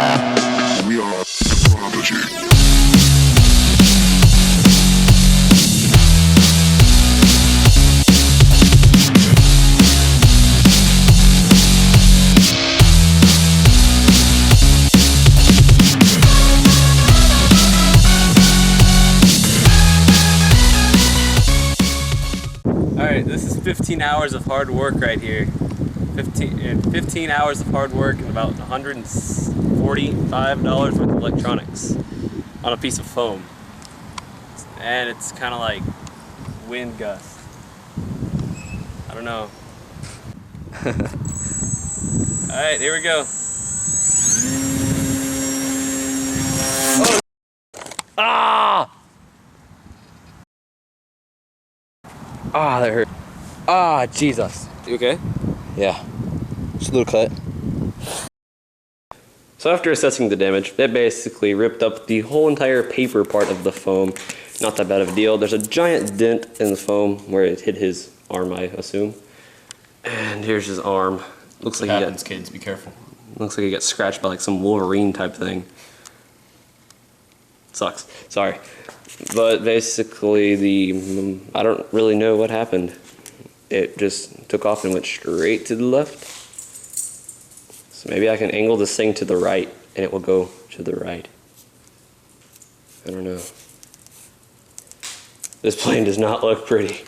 We are the Prodigy. Alright, this is 15 hours of hard work right here. 15 hours of hard work and about $145 worth of electronics on a piece of foam. And it's kind of like wind gust. I don't know. Alright, here we go. Oh. Ah! Ah, that hurt. Ah, Jesus. You okay? Yeah. Just a little cut. So after assessing the damage, it basically ripped up the whole entire paper part of the foam. Not that bad of a deal. There's a giant dent in the foam where it hit his arm, I assume. And here's his arm. Looks like kids, be careful. Looks like he got scratched by like some Wolverine type thing. Sucks. Sorry. But basically I don't really know what happened. It just took off and went straight to the left. So maybe I can angle this thing to the right and it will go to the right. I don't know. This plane does not look pretty.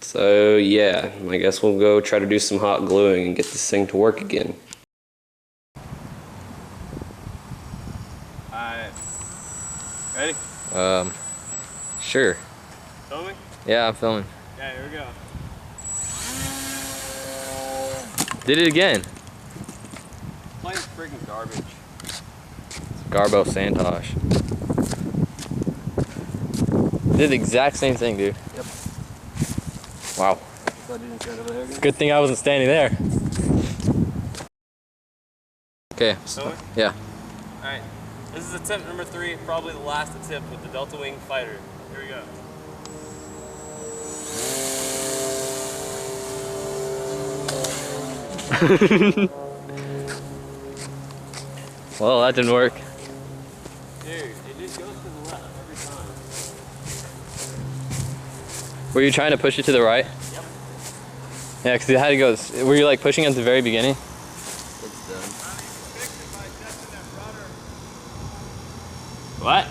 So yeah, I guess we'll go try to do some hot gluing and get this thing to work again. Alright. Ready? Sure. Filming? Yeah, I'm filming. Yeah, here we go. Did it again. Plane's freaking garbage. Garbo Santosh. Did the exact same thing, dude. Yep. Wow. Good thing I wasn't standing there. Okay. Filming? Yeah. Alright. This is attempt number 3, probably the last attempt with the Delta Wing fighter. Here we go. Well, that didn't work. Dude, it just goes to the left every time. Were you trying to push it to the right? Yep. Yeah, because it had to go. Were you like pushing at the very beginning? It's done. What?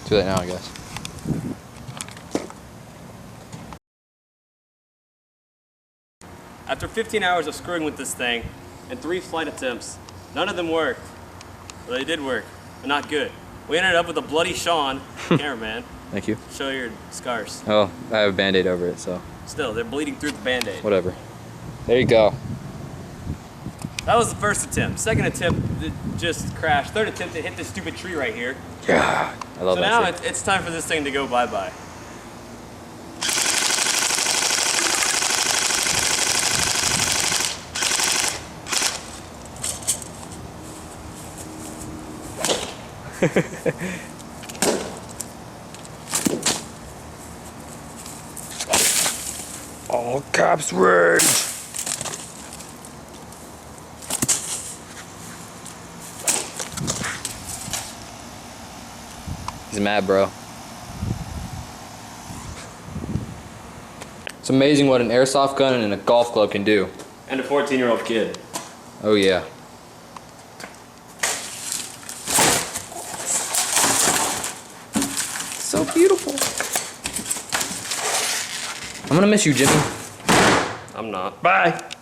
Too late now, I guess. After 15 hours of screwing with this thing and 3 flight attempts, none of them worked. Well, they did work, but not good. We ended up with a bloody Sean, cameraman. Thank you. Show your scars. Oh, I have a band-aid over it, so. Still, they're bleeding through the band-aid. Whatever. There you go. That was the first attempt. Second attempt, it just crashed. Third attempt, it hit this stupid tree right here. Yeah, I love So that now shit. it's time for this thing to go bye-bye. All caps rage. He's mad, bro. It's amazing what an airsoft gun and a golf club can do. And a 14-year-old kid. Oh yeah. So beautiful. I'm gonna miss you, Jimmy. I'm not. Bye!